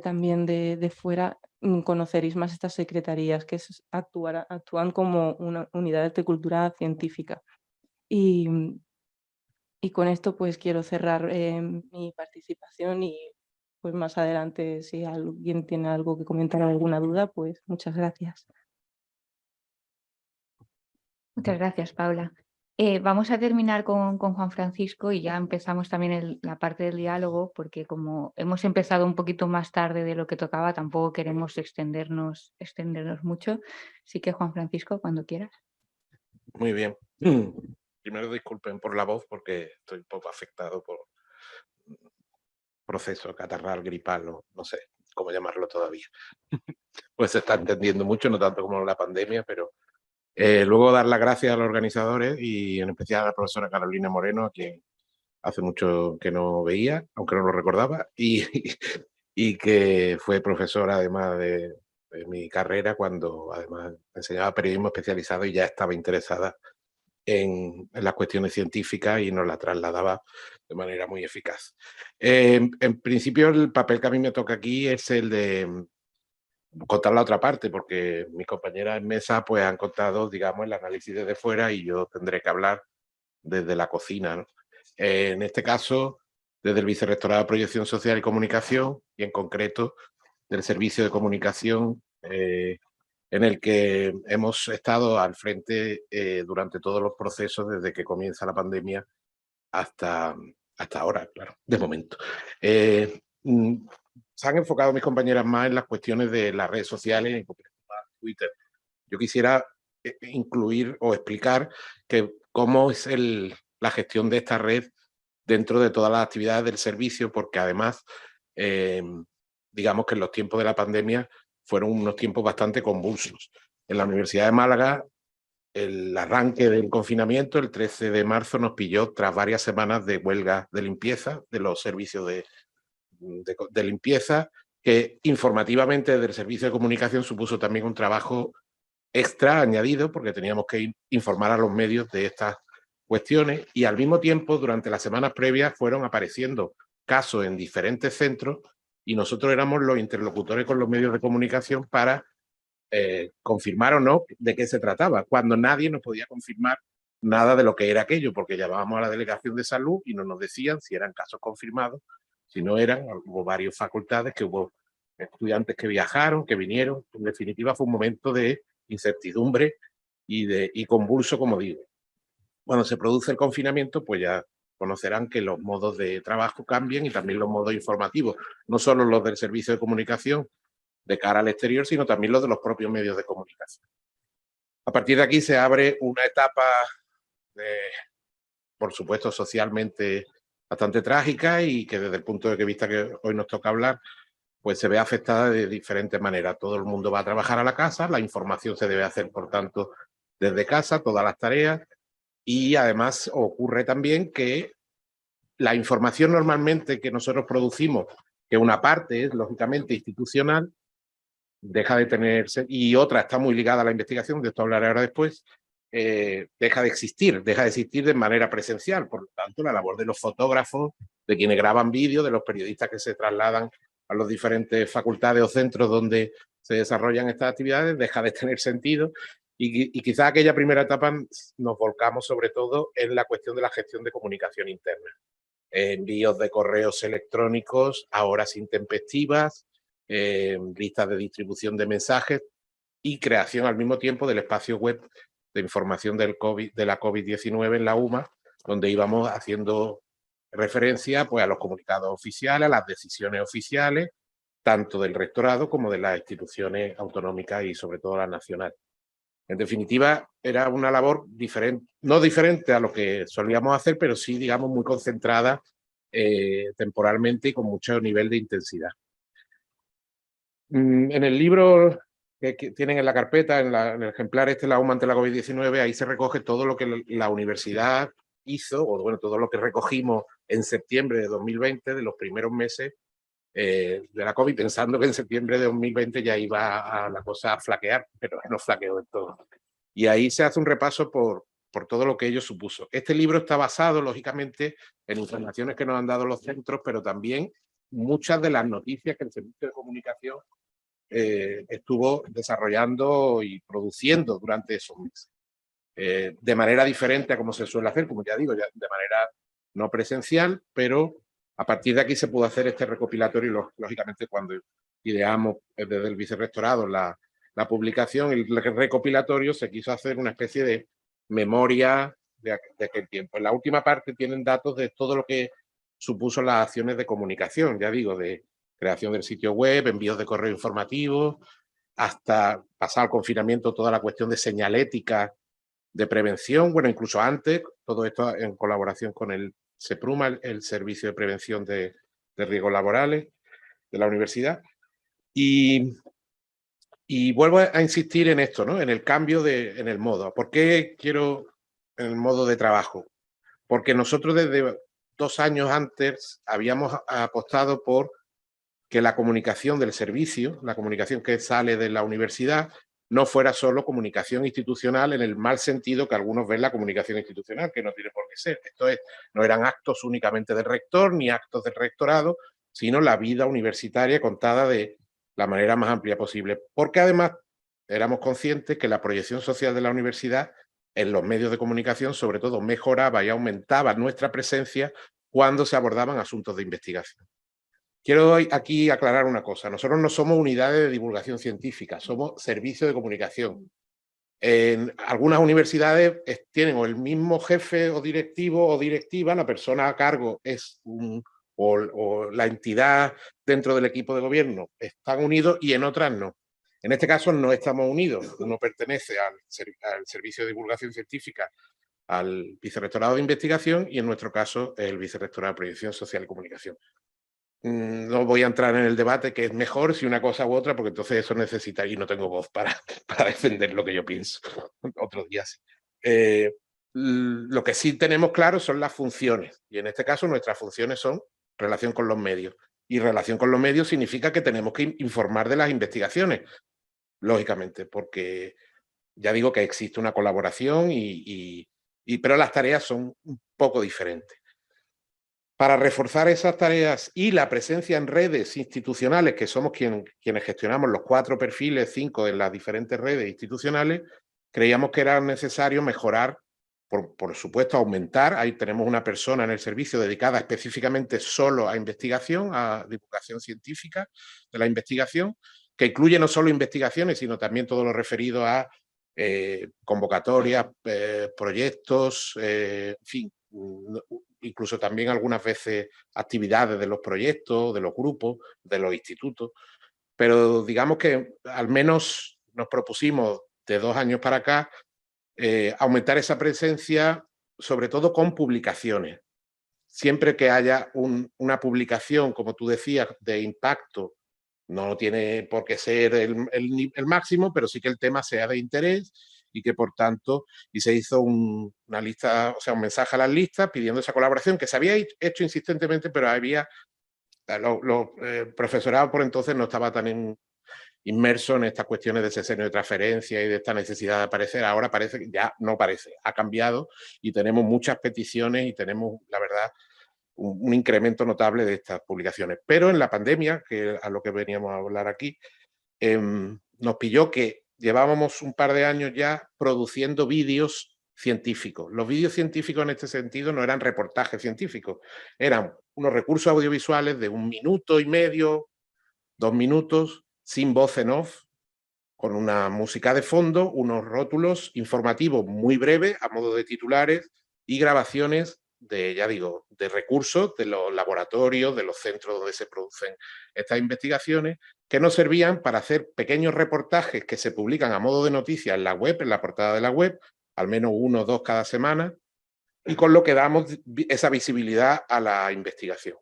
también de fuera, conoceréis más estas secretarías que actúan como una unidad de cultura científica. Y con esto pues quiero cerrar mi participación y pues más adelante si alguien tiene algo que comentar o alguna duda, pues muchas gracias. Muchas gracias, Paula. Vamos a terminar con Juan Francisco y ya empezamos también la parte del diálogo, porque como hemos empezado un poquito más tarde de lo que tocaba, tampoco queremos extendernos mucho. Así que Juan Francisco, cuando quieras. Muy bien. Primero disculpen por la voz porque estoy un poco afectado por proceso catarral, gripal, o no sé cómo llamarlo todavía. Pues se está entendiendo mucho, no tanto como la pandemia, pero luego dar las gracias a los organizadores y en especial a la profesora Carolina Moreno, a quien hace mucho que no veía, aunque no lo recordaba, y que fue profesora además de mi carrera cuando además enseñaba periodismo especializado y ya estaba interesada en las cuestiones científicas y nos la trasladaba de manera muy eficaz. En principio el papel que a mí me toca aquí es el de contar la otra parte, porque mis compañeras en mesa pues han contado, digamos, el análisis desde fuera y yo tendré que hablar desde la cocina, ¿no? En este caso, desde el Vicerrectorado de Proyección Social y Comunicación y en concreto del Servicio de Comunicación en el que hemos estado al frente durante todos los procesos desde que comienza la pandemia hasta ahora, claro, de momento. Se han enfocado mis compañeras más en las cuestiones de las redes sociales, en concreto Twitter. Yo quisiera incluir o explicar cómo es la gestión de esta red dentro de todas las actividades del servicio, porque además, digamos que en los tiempos de la pandemia fueron unos tiempos bastante convulsos. En la Universidad de Málaga, el arranque del confinamiento, el 13 de marzo, nos pilló tras varias semanas de huelga de limpieza, de los servicios de limpieza, que informativamente desde el servicio de comunicación supuso también un trabajo extra añadido, porque teníamos que informar a los medios de estas cuestiones y al mismo tiempo, durante las semanas previas, fueron apareciendo casos en diferentes centros y nosotros éramos los interlocutores con los medios de comunicación para confirmar o no de qué se trataba, cuando nadie nos podía confirmar nada de lo que era aquello, porque llamábamos a la delegación de salud y no nos decían si eran casos confirmados, si no eran. Hubo varias facultades, que hubo estudiantes que viajaron, que vinieron. En definitiva, fue un momento de incertidumbre y convulso, como digo. Cuando se produce el confinamiento, pues ya conocerán que los modos de trabajo cambian y también los modos informativos, no solo los del servicio de comunicación de cara al exterior, sino también los de los propios medios de comunicación. A partir de aquí se abre una etapa, por supuesto, socialmente bastante trágica y que desde el punto de vista que hoy nos toca hablar, pues se ve afectada de diferentes maneras. Todo el mundo va a trabajar a la casa, la información se debe hacer, por tanto, desde casa, todas las tareas, y además ocurre también que la información normalmente que nosotros producimos, que una parte es lógicamente institucional, deja de tenerse, y otra está muy ligada a la investigación, de esto hablaré ahora después, deja de existir de manera presencial. Por lo tanto, la labor de los fotógrafos, de quienes graban vídeos, de los periodistas que se trasladan a las diferentes facultades o centros donde se desarrollan estas actividades, deja de tener sentido y quizá aquella primera etapa nos volcamos sobre todo en la cuestión de la gestión de comunicación interna. Envíos de correos electrónicos a horas intempestivas, listas de distribución de mensajes y creación al mismo tiempo del espacio web de información de la COVID-19 en la UMA, donde íbamos haciendo referencia pues, a los comunicados oficiales, a las decisiones oficiales, tanto del rectorado como de las instituciones autonómicas y sobre todo la nacional. En definitiva, era una labor diferente, no diferente a lo que solíamos hacer, pero sí, digamos, muy concentrada temporalmente y con mucho nivel de intensidad. En el libro que tienen en la carpeta, en el ejemplar La UMA ante la COVID-19, ahí se recoge todo lo que la universidad hizo, o bueno, todo lo que recogimos en septiembre de 2020, de los primeros meses de la COVID, pensando que en septiembre de 2020 ya iba a la cosa a flaquear, pero no flaqueó del todo. Y ahí se hace un repaso por todo lo que ello supuso. Este libro está basado, lógicamente, en informaciones que nos han dado los centros, pero también muchas de las noticias que el Servicio de Comunicación estuvo desarrollando y produciendo durante esos meses. De manera diferente a como se suele hacer, como ya digo, de manera no presencial, pero a partir de aquí se pudo hacer este recopilatorio y, lógicamente, cuando ideamos desde el vicerrectorado la publicación, el recopilatorio, se quiso hacer una especie de memoria de aquel tiempo. En la última parte tienen datos de todo lo que supuso las acciones de comunicación, ya digo, de creación del sitio web, envíos de correo informativo, hasta pasar al confinamiento toda la cuestión de señalética, de prevención, bueno, incluso antes, todo esto en colaboración con el SEPRUMA, el Servicio de Prevención de Riesgos Laborales de la universidad. Y vuelvo a insistir en esto, ¿no? En el cambio en el modo. ¿Por qué quiero el modo de trabajo? Porque nosotros desde 2 años antes habíamos apostado por que la comunicación del servicio, la comunicación que sale de la universidad, no fuera solo comunicación institucional en el mal sentido que algunos ven la comunicación institucional, que no tiene por qué ser. Esto es, no eran actos únicamente del rector ni actos del rectorado, sino la vida universitaria contada de la manera más amplia posible. Porque además éramos conscientes que la proyección social de la universidad en los medios de comunicación, sobre todo, mejoraba y aumentaba nuestra presencia cuando se abordaban asuntos de investigación. Quiero aquí aclarar una cosa. Nosotros no somos unidades de divulgación científica, somos servicios de comunicación. En algunas universidades tienen o el mismo jefe o directivo o directiva, la persona a cargo es o la entidad dentro del equipo de gobierno están unidos y en otras no. En este caso no estamos unidos. Uno pertenece al Servicio de Divulgación Científica, al Vicerrectorado de Investigación y en nuestro caso el Vicerrectorado de Proyección Social y Comunicación. No voy a entrar en el debate que es mejor si una cosa u otra, porque entonces eso necesita, y no tengo voz para defender lo que yo pienso. Otros días. Lo que sí tenemos claro son las funciones, y en este caso nuestras funciones son relación con los medios. Y relación con los medios significa que tenemos que informar de las investigaciones, lógicamente, porque ya digo que existe una colaboración, pero las tareas son un poco diferentes. Para reforzar esas tareas y la presencia en redes institucionales, que somos quienes gestionamos los 4 perfiles, 5 de las diferentes redes institucionales, creíamos que era necesario mejorar, por supuesto, aumentar. Ahí tenemos una persona en el servicio dedicada específicamente solo a investigación, a divulgación científica de la investigación, que incluye no solo investigaciones, sino también todo lo referido a convocatorias, proyectos, en fin, incluso también algunas veces actividades de los proyectos, de los grupos, de los institutos. Pero digamos que al menos nos propusimos de 2 años para acá aumentar esa presencia, sobre todo con publicaciones. Siempre que haya una publicación, como tú decías, de impacto, no tiene por qué ser el máximo, pero sí que el tema sea de interés y que, por tanto, y se hizo una lista, o sea, un mensaje a las listas pidiendo esa colaboración que se había hecho insistentemente, pero había, los profesorados por entonces no estaba tan inmerso en estas cuestiones de sesenio de transferencia y de esta necesidad de aparecer. Ahora parece que ya no parece, ha cambiado y tenemos muchas peticiones y tenemos, la verdad, un incremento notable de estas publicaciones. Pero en la pandemia, que a lo que veníamos a hablar aquí, nos pilló que llevábamos un par de años ya produciendo vídeos científicos. Los vídeos científicos en este sentido no eran reportajes científicos, eran unos recursos audiovisuales de 1 minuto y medio, 2 minutos, sin voz en off, con una música de fondo, unos rótulos informativos muy breves a modo de titulares y grabaciones de, ya digo, de recursos de los laboratorios, de los centros donde se producen estas investigaciones, que nos servían para hacer pequeños reportajes que se publican a modo de noticias en la web, en la portada de la web, al menos 1 o 2 cada semana, y con lo que damos esa visibilidad a la investigación.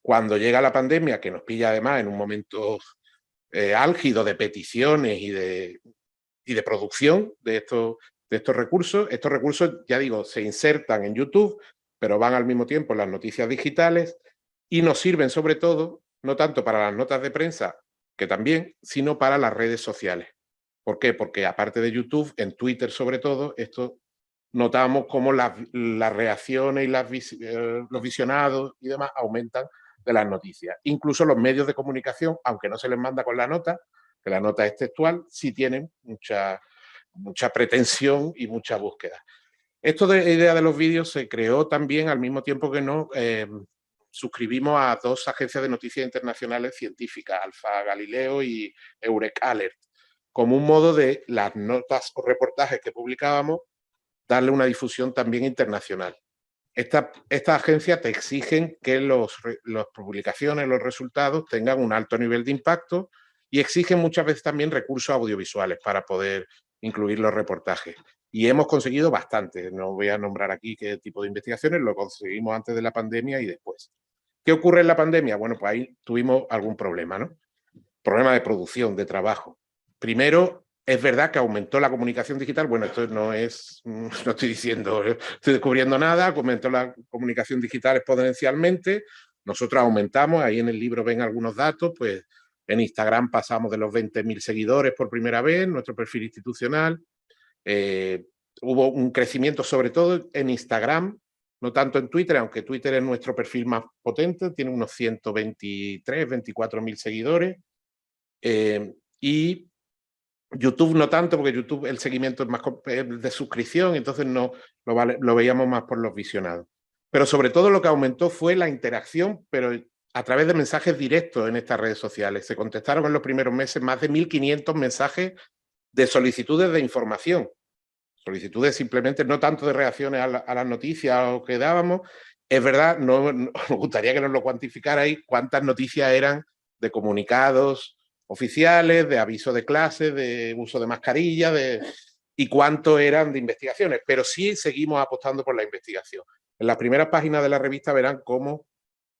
Cuando llega la pandemia, que nos pilla además en un momento álgido de peticiones y de producción de estos recursos ya digo, se insertan en YouTube, pero van al mismo tiempo en las noticias digitales y nos sirven sobre todo, no tanto para las notas de prensa, que también, sino para las redes sociales. ¿Por qué? Porque aparte de YouTube, en Twitter sobre todo, esto notamos cómo las reacciones y los visionados y demás aumentan de las noticias. Incluso los medios de comunicación, aunque no se les manda con la nota, que la nota es textual, sí tienen mucha pretensión y mucha búsqueda. Esto de idea de los vídeos se creó también al mismo tiempo que nos suscribimos a 2 agencias de noticias internacionales científicas, Alfa Galileo y Eurek Alert, como un modo de las notas o reportajes que publicábamos, darle una difusión también internacional. Estas agencias te exigen que las publicaciones, los resultados tengan un alto nivel de impacto y exigen muchas veces también recursos audiovisuales para poder incluir los reportajes. Y hemos conseguido bastante. No voy a nombrar aquí qué tipo de investigaciones, lo conseguimos antes de la pandemia y después. ¿Qué ocurre en la pandemia? Bueno, pues ahí tuvimos algún problema, ¿no? Problema de producción, de trabajo. Primero, es verdad que aumentó la comunicación digital. Bueno, esto no estoy diciendo, estoy descubriendo nada. Aumentó la comunicación digital exponencialmente. Nosotros aumentamos, ahí en el libro ven algunos datos, pues en Instagram pasamos de los 20.000 seguidores por primera vez, nuestro perfil institucional. Hubo un crecimiento sobre todo en Instagram, no tanto en Twitter, aunque Twitter es nuestro perfil más potente, tiene unos 123, 24.000 seguidores. Y YouTube no tanto, porque YouTube el seguimiento es más de suscripción, entonces no lo veíamos más por los visionados. Pero sobre todo lo que aumentó fue la interacción, pero a través de mensajes directos en estas redes sociales. Se contestaron en los primeros meses más de 1.500 mensajes de solicitudes de información. Solicitudes simplemente, no tanto de reacciones a las noticias o que dábamos. Es verdad, nos gustaría que nos lo cuantificarais cuántas noticias eran de comunicados oficiales, de aviso de clase, de uso de mascarilla, y cuánto eran de investigaciones, pero sí seguimos apostando por la investigación. En las primeras páginas de la revista verán cómo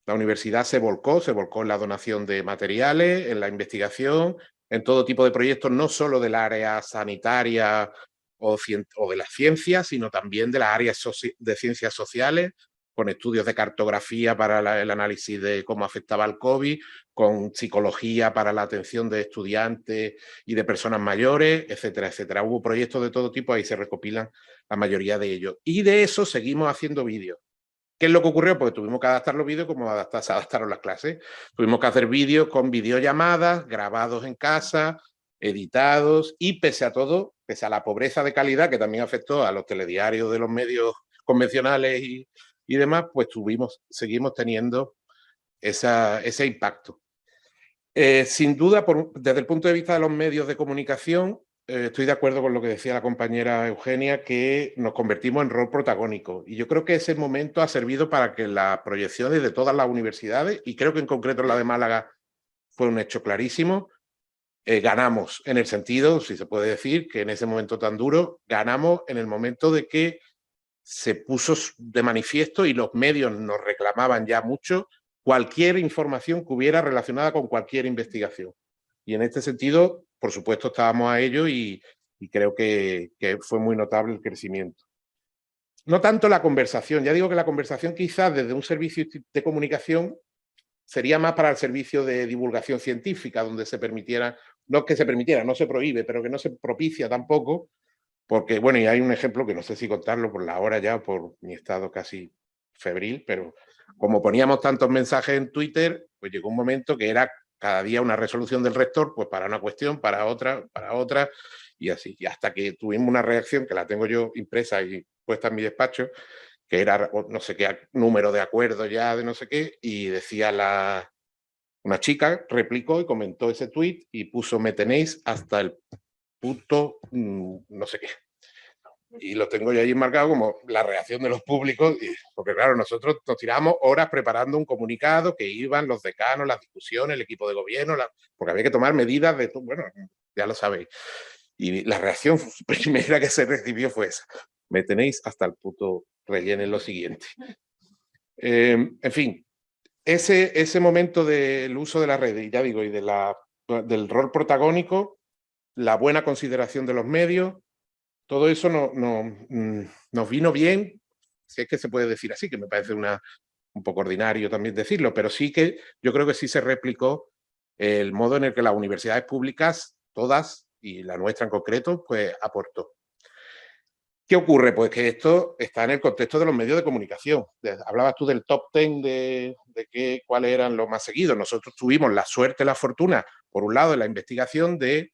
la universidad se volcó en la donación de materiales, en la investigación, en todo tipo de proyectos, no solo del área sanitaria o de las ciencias, sino también de las áreas de ciencias sociales, con estudios de cartografía para el análisis de cómo afectaba el COVID, con psicología para la atención de estudiantes y de personas mayores, etcétera, etcétera. Hubo proyectos de todo tipo, ahí se recopilan la mayoría de ellos. Y de eso seguimos haciendo vídeos. ¿Qué es lo que ocurrió? Pues tuvimos que adaptar los vídeos como se adaptaron las clases. Tuvimos que hacer vídeos con videollamadas, grabados en casa, editados, y pese a todo, pese a la pobreza de calidad que también afectó a los telediarios de los medios convencionales y demás, pues seguimos teniendo ese impacto. Sin duda, desde el punto de vista de los medios de comunicación, estoy de acuerdo con lo que decía la compañera Eugenia, que nos convertimos en rol protagónico. Y yo creo que ese momento ha servido para que las proyecciones de todas las universidades, y creo que en concreto la de Málaga fue un hecho clarísimo, ganamos en el sentido, si se puede decir, que en ese momento tan duro, ganamos en el momento de que se puso de manifiesto y los medios nos reclamaban ya mucho cualquier información que hubiera relacionada con cualquier investigación. Y en este sentido, por supuesto, estábamos a ello y creo que fue muy notable el crecimiento. No tanto la conversación, ya digo que la conversación quizás desde un servicio de comunicación sería más para el servicio de divulgación científica, donde se permitiera, no que se permitiera, no se prohíbe, pero que no se propicia tampoco, porque, bueno, y hay un ejemplo que no sé si contarlo por la hora ya, por mi estado casi febril, pero como poníamos tantos mensajes en Twitter, pues llegó un momento que era cada día una resolución del rector, pues para una cuestión, para otra, y así. Y hasta que tuvimos una reacción, que la tengo yo impresa y puesta en mi despacho, que era no sé qué número de acuerdo ya, de no sé qué, y decía una chica, replicó y comentó ese tuit y puso: me tenéis hasta el puto no sé qué. Y lo tengo yo ahí marcado como la reacción de los públicos, porque claro, nosotros nos tiramos horas preparando un comunicado, que iban los decanos, las discusiones, el equipo de gobierno, porque había que tomar medidas de todo, bueno, ya lo sabéis. Y la reacción primera que se recibió fue esa: me tenéis hasta el puto, rellenen lo siguiente. En fin, ese momento del uso de la red, y ya digo, y del rol protagónico, la buena consideración de los medios, todo eso nos vino bien, si es que se puede decir así, que me parece un poco ordinario también decirlo, pero sí que yo creo que sí se replicó el modo en el que las universidades públicas, todas, y la nuestra en concreto, pues aportó. ¿Qué ocurre? Pues que esto está en el contexto de los medios de comunicación. Hablabas tú del top 10 de cuáles eran los más seguidos. Nosotros tuvimos la suerte, la fortuna, por un lado, de la investigación de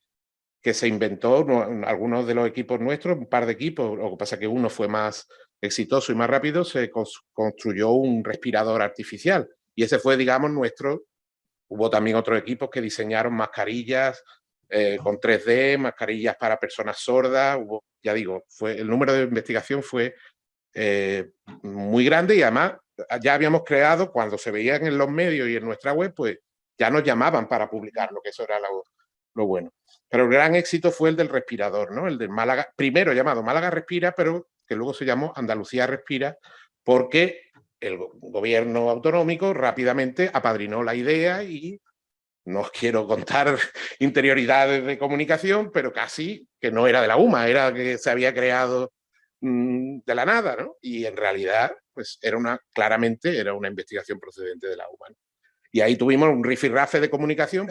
que se inventó algunos de los equipos nuestros, un par de equipos, lo que pasa es que uno fue más exitoso y más rápido, se construyó un respirador artificial. Y ese fue, digamos, nuestro. Hubo también otros equipos que diseñaron mascarillas con 3D, mascarillas para personas sordas. Ya digo, el número de investigación fue muy grande, y además ya habíamos creado, cuando se veían en los medios y en nuestra web, pues ya nos llamaban para publicarlo, que eso era lo bueno. Pero el gran éxito fue el del respirador, ¿no? El de Málaga, primero llamado Málaga Respira, pero que luego se llamó Andalucía Respira, porque el gobierno autonómico rápidamente apadrinó la idea, y no os quiero contar interioridades de comunicación, pero casi que no era de la UMA, era que se había creado de la nada, ¿no? Y en realidad, pues claramente era una investigación procedente de la UMA, ¿no? Y ahí tuvimos un rifirrafe de comunicación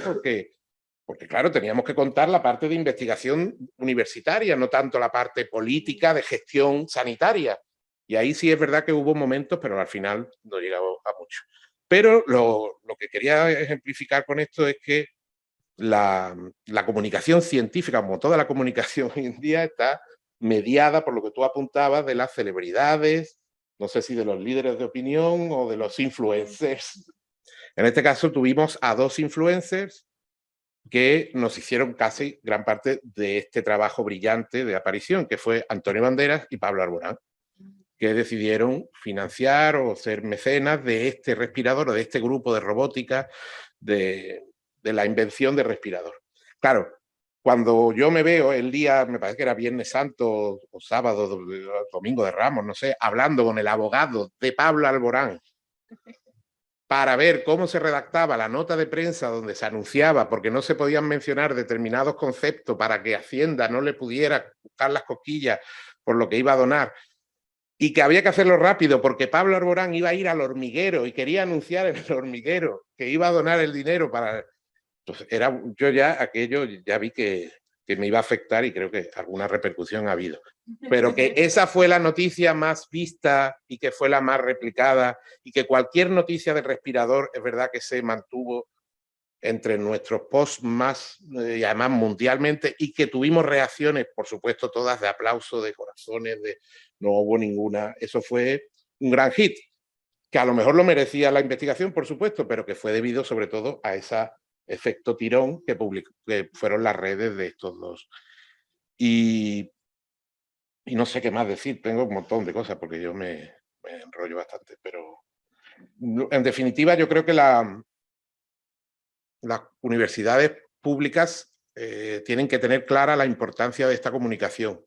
porque claro, teníamos que contar la parte de investigación universitaria, no tanto la parte política de gestión sanitaria. Y ahí sí es verdad que hubo momentos, pero al final no llegamos a mucho. Pero lo que quería ejemplificar con esto es que la comunicación científica, como toda la comunicación hoy en día, está mediada por lo que tú apuntabas de las celebridades, no sé si de los líderes de opinión o de los influencers. En este caso tuvimos a 2 influencers que nos hicieron casi gran parte de este trabajo brillante de aparición, que fue Antonio Banderas y Pablo Alborán, que decidieron financiar o ser mecenas de este respirador, o de este grupo de robótica, de la invención de respirador. Claro, cuando yo me veo el día, me parece que era Viernes Santo o sábado, Domingo de Ramos, no sé, hablando con el abogado de Pablo Alborán para ver cómo se redactaba la nota de prensa donde se anunciaba, porque no se podían mencionar determinados conceptos para que Hacienda no le pudiera buscar las cosquillas por lo que iba a donar, y que había que hacerlo rápido porque Pablo Alborán iba a ir al hormiguero y quería anunciar en el hormiguero que iba a donar el dinero para... Entonces, yo ya aquello ya vi que me iba a afectar, y creo que alguna repercusión ha habido. Pero que esa fue la noticia más vista y que fue la más replicada, y que cualquier noticia del respirador es verdad que se mantuvo entre nuestros posts más, y además mundialmente, y que tuvimos reacciones, por supuesto, todas de aplauso, de corazones, no hubo ninguna. Eso fue un gran hit, que a lo mejor lo merecía la investigación, por supuesto, pero que fue debido sobre todo a ese efecto tirón que fueron las redes de estos 2. Y no sé qué más decir, tengo un montón de cosas porque yo me enrollo bastante, pero en definitiva yo creo que las universidades públicas tienen que tener clara la importancia de esta comunicación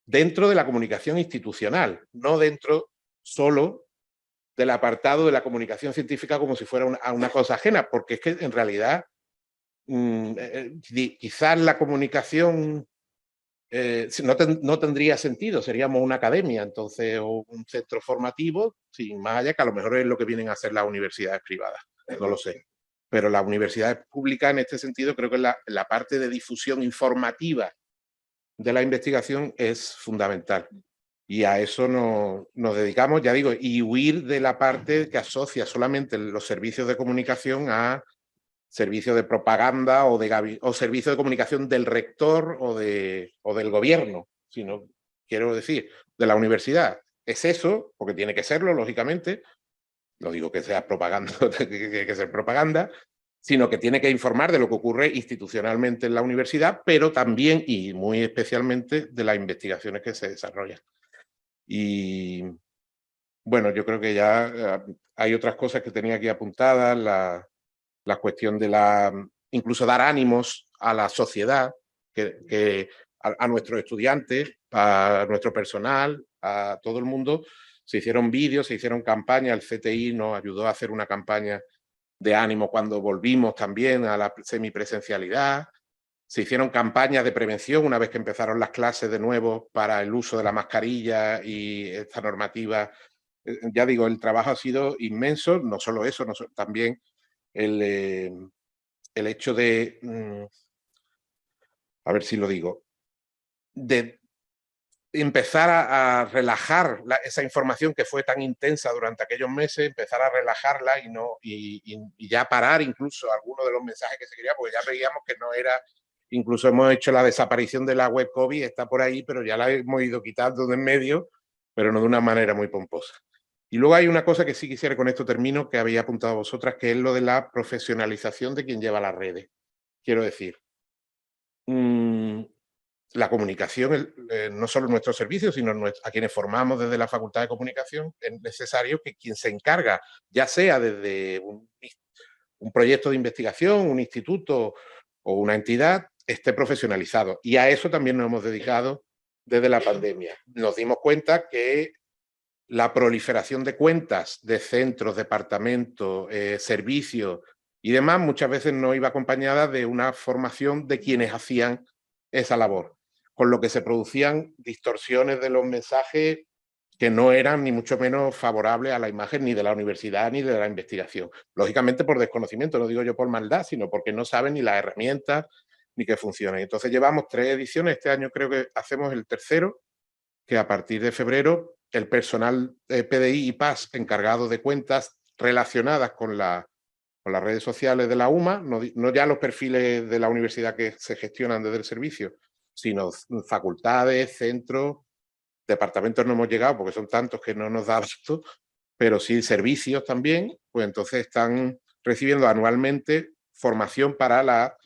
dentro de la comunicación institucional, no dentro solo del apartado de la comunicación científica como si fuera una cosa ajena, porque es que en realidad quizás la comunicación no tendría sentido, seríamos una academia, entonces, o un centro formativo, sin más allá, que a lo mejor es lo que vienen a hacer las universidades privadas, no lo sé. Pero las universidades públicas, en este sentido, creo que la parte de difusión informativa de la investigación es fundamental. Y a eso nos dedicamos, ya digo, y huir de la parte que asocia solamente los servicios de comunicación a servicio de propaganda o servicio de comunicación del rector o del gobierno, sino, quiero decir, de la universidad. Es eso, porque tiene que serlo, lógicamente. No digo que sea propaganda, que ser propaganda, sino que tiene que informar de lo que ocurre institucionalmente en la universidad, pero también y muy especialmente de las investigaciones que se desarrollan. Y bueno, yo creo que ya hay otras cosas que tenía aquí apuntadas, la cuestión de incluso dar ánimos a la sociedad, a nuestros estudiantes, a nuestro personal, a todo el mundo. Se hicieron vídeos, se hicieron campañas, el CTI nos ayudó a hacer una campaña de ánimo cuando volvimos también a la semipresencialidad. Se hicieron campañas de prevención una vez que empezaron las clases de nuevo para el uso de la mascarilla y esta normativa. Ya digo, el trabajo ha sido inmenso, no solo eso, también el hecho de, a ver si lo digo, de empezar a relajar esa información que fue tan intensa durante aquellos meses, empezar a relajarla y ya parar incluso algunos de los mensajes que se querían, porque ya veíamos que no era, incluso hemos hecho la desaparición de la web COVID, está por ahí, pero ya la hemos ido quitando de en medio, pero no de una manera muy pomposa. Y luego hay una cosa que sí quisiera, con esto termino, que había apuntado vosotras, que es lo de la profesionalización de quien lleva las redes. Quiero decir, la comunicación, no solo en nuestros servicios, sino a quienes formamos desde la Facultad de Comunicación, es necesario que quien se encarga, ya sea desde un proyecto de investigación, un instituto o una entidad, esté profesionalizado. Y a eso también nos hemos dedicado desde la pandemia. Nos dimos cuenta que la proliferación de cuentas de centros, departamentos, servicios y demás muchas veces no iba acompañada de una formación de quienes hacían esa labor, con lo que se producían distorsiones de los mensajes que no eran ni mucho menos favorables a la imagen ni de la universidad ni de la investigación. Lógicamente por desconocimiento, no digo yo por maldad, sino porque no saben ni las herramientas ni que funcionan. Entonces llevamos 3 ediciones, este año creo que hacemos el tercero, que a partir de febrero el personal PDI y PAS encargado de cuentas relacionadas con las redes sociales de la UMA, no ya los perfiles de la universidad que se gestionan desde el servicio, sino facultades, centros, departamentos no hemos llegado porque son tantos que no nos da abasto, pero sí servicios también, pues entonces están recibiendo anualmente formación para la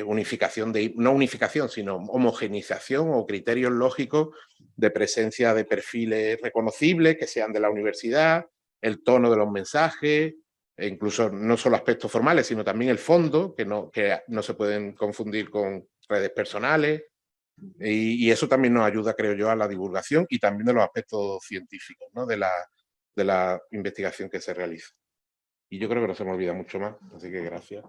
unificación, no unificación, sino homogenización o criterios lógicos de presencia de perfiles reconocibles que sean de la universidad, el tono de los mensajes, e incluso no solo aspectos formales, sino también el fondo, que no se pueden confundir con redes personales. Y eso también nos ayuda, creo yo, a la divulgación y también de los aspectos científicos, ¿no? de la investigación que se realiza. Y yo creo que no se me olvida mucho más, así que gracias.